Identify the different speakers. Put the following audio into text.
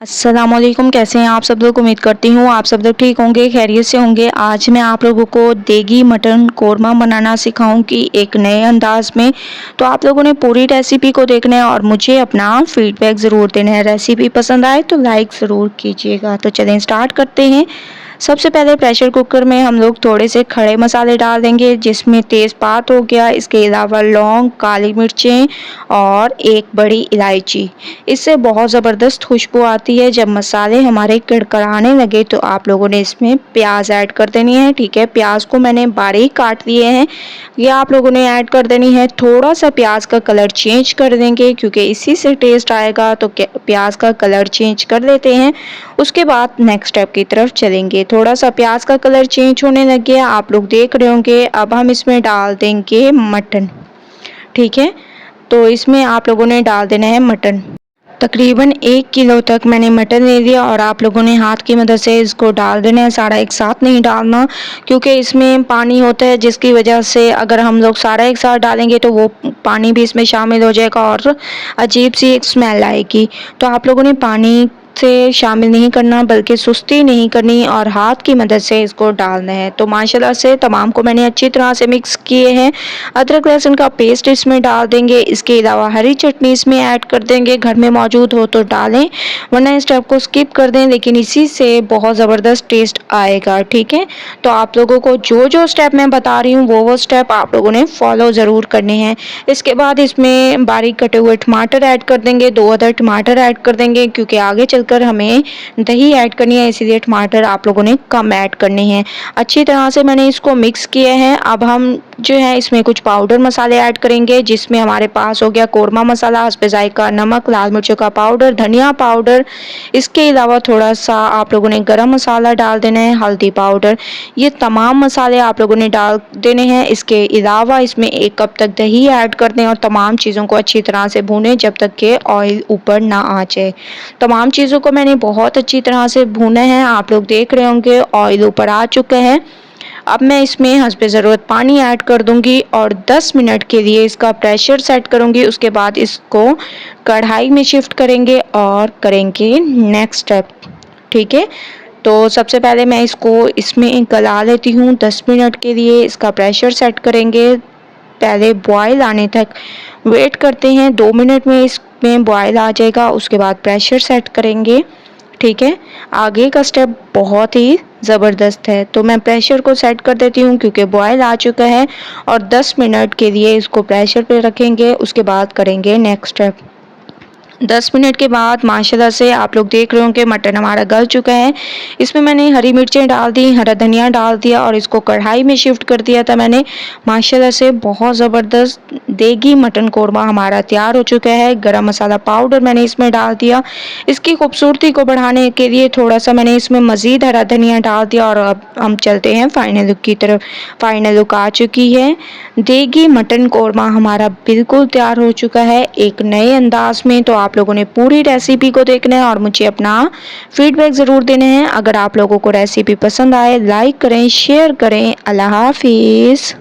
Speaker 1: अस्सलामुअलैकुम। कैसे हैं आप सब लोग। उम्मीद करती हूँ आप सब लोग ठीक होंगे, खैरियत से होंगे। आज मैं आप लोगों को देगी मटन कोरमा बनाना सिखाऊंगी एक नए अंदाज में। तो आप लोगों ने पूरी रेसिपी को देखना है और मुझे अपना फीडबैक ज़रूर देना है। रेसिपी पसंद आए तो लाइक ज़रूर कीजिएगा। तो चलें स्टार्ट करते हैं। सबसे पहले प्रेशर कुकर में हम लोग थोड़े से खड़े मसाले डाल देंगे, जिसमें तेज़पात हो गया, इसके अलावा लौंग, काली मिर्चें और एक बड़ी इलायची। इससे बहुत ज़बरदस्त खुशबू आती है। जब मसाले हमारे कड़कड़ाने लगे तो आप लोगों ने इसमें प्याज ऐड कर देनी है। ठीक है, प्याज को मैंने बारीक काट लिए हैं, ये आप लोगों ने ऐड कर देनी है। थोड़ा सा प्याज का कलर चेंज कर देंगे क्योंकि इसी से टेस्ट आएगा, तो प्याज का कलर चेंज कर लेते हैं। उसके बाद नेक्स्ट स्टेप की तरफ चलेंगे। थोड़ा सा प्याज का कलर चेंज होने लग गया, आप लोग देख रहे होंगे। अब हम इसमें डाल देंगे मटन। ठीक है, तो इसमें आप लोगों ने डाल देना है मटन। तकरीबन 1 किलो तक मैंने मटन ले लिया और आप लोगों ने हाथ की मदद से इसको डाल देना है। सारा एक साथ नहीं डालना क्योंकि इसमें पानी होता है, जिसकी वजह से अगर हम लोग सारा एक साथ डालेंगे तो वो पानी भी इसमें शामिल हो जाएगा और अजीब सी एक स्मेल आएगी। तो आप लोगों ने पानी से शामिल नहीं करना, बल्कि सुस्ती नहीं करनी और हाथ की मदद से इसको डालना है। तो माशाल्लाह से तमाम को मैंने अच्छी तरह से मिक्स किए हैं। अदरक लहसुन का पेस्ट इसमें डाल देंगे, इसके अलावा हरी चटनी इसमें ऐड कर देंगे। घर में मौजूद हो तो डालें, वरना इस स्टेप को स्किप कर दें, लेकिन इसी से बहुत ज़बरदस्त टेस्ट आएगा। ठीक है, तो आप लोगों को जो जो स्टेप मैं बता रही हूँ वो स्टेप आप लोगों ने फॉलो ज़रूर करने हैं। इसके बाद इसमें बारीक कटे हुए टमाटर ऐड कर देंगे, 2 अदर टमाटर ऐड कर देंगे क्योंकि आगे चलकर हमें दही ऐड करनी है, इसीलिए टमाटर आप लोगों ने कम ऐड करने हैं। अच्छी तरह से मैंने इसको मिक्स किया है। अब हम जो है इसमें कुछ पाउडर मसाले ऐड करेंगे, जिसमें हमारे पास हो गया कोरमा मसाला, हस्बे जायका नमक, लाल मिर्चों का पाउडर, धनिया पाउडर। इसके अलावा थोड़ा सा आप लोगों ने गरम मसाला डाल देना है, हल्दी पाउडर। ये तमाम मसाले आप लोगों ने डाल देने हैं। इसके अलावा इसमें 1 कप तक दही ऐड कर दें और तमाम चीज़ों को अच्छी तरह से भूनें जब तक कि ऑयल ऊपर ना आ जाए। तमाम चीज़ों को मैंने बहुत अच्छी तरह से भूना है। आप लोग देख रहे होंगे ऑयल ऊपर आ चुका है। अब मैं इसमें हस्बे ज़रूरत पानी ऐड कर दूंगी और 10 मिनट के लिए इसका प्रेशर सेट करूंगी। उसके बाद इसको कढ़ाई में शिफ्ट करेंगे और करेंगे नेक्स्ट स्टेप। ठीक है, तो सबसे पहले मैं इसको इसमें गला लेती हूँ। 10 मिनट के लिए इसका प्रेशर सेट करेंगे। पहले बॉयल आने तक वेट करते हैं। 2 मिनट में इसमें बॉयल आ जाएगा, उसके बाद प्रेशर सेट करेंगे। ठीक है, आगे का स्टेप बहुत ही ज़बरदस्त है। तो मैं प्रेशर को सेट कर देती हूँ क्योंकि बॉयल आ चुका है और 10 मिनट के लिए इसको प्रेशर पे रखेंगे। उसके बाद करेंगे नेक्स्ट स्टेप। 10 मिनट के बाद माशाल्लाह से आप लोग देख रहे होंगे मटन हमारा गल चुका है। इसमें मैंने हरी मिर्चें डाल दी, हरा धनिया डाल दिया और इसको कढ़ाई में शिफ्ट कर दिया था मैंने। माशाल्लाह से बहुत ज़बरदस्त देगी मटन कोरमा हमारा तैयार हो चुका है। गरम मसाला पाउडर मैंने इसमें डाल दिया। इसकी खूबसूरती को बढ़ाने के लिए थोड़ा सा मैंने इसमें मज़ीद हरा धनिया डाल दिया और अब हम चलते हैं फाइनल लुक की तरफ। फाइनल लुक आ चुकी है। देगी मटन कोरमा हमारा बिल्कुल तैयार हो चुका है एक नए अंदाज में। तो आप लोगों ने पूरी रेसिपी को देखना है और मुझे अपना फीडबैक ज़रूर देना है। अगर आप लोगों को रेसिपी पसंद आए लाइक करें, शेयर करें। अल्लाह हाफिज़।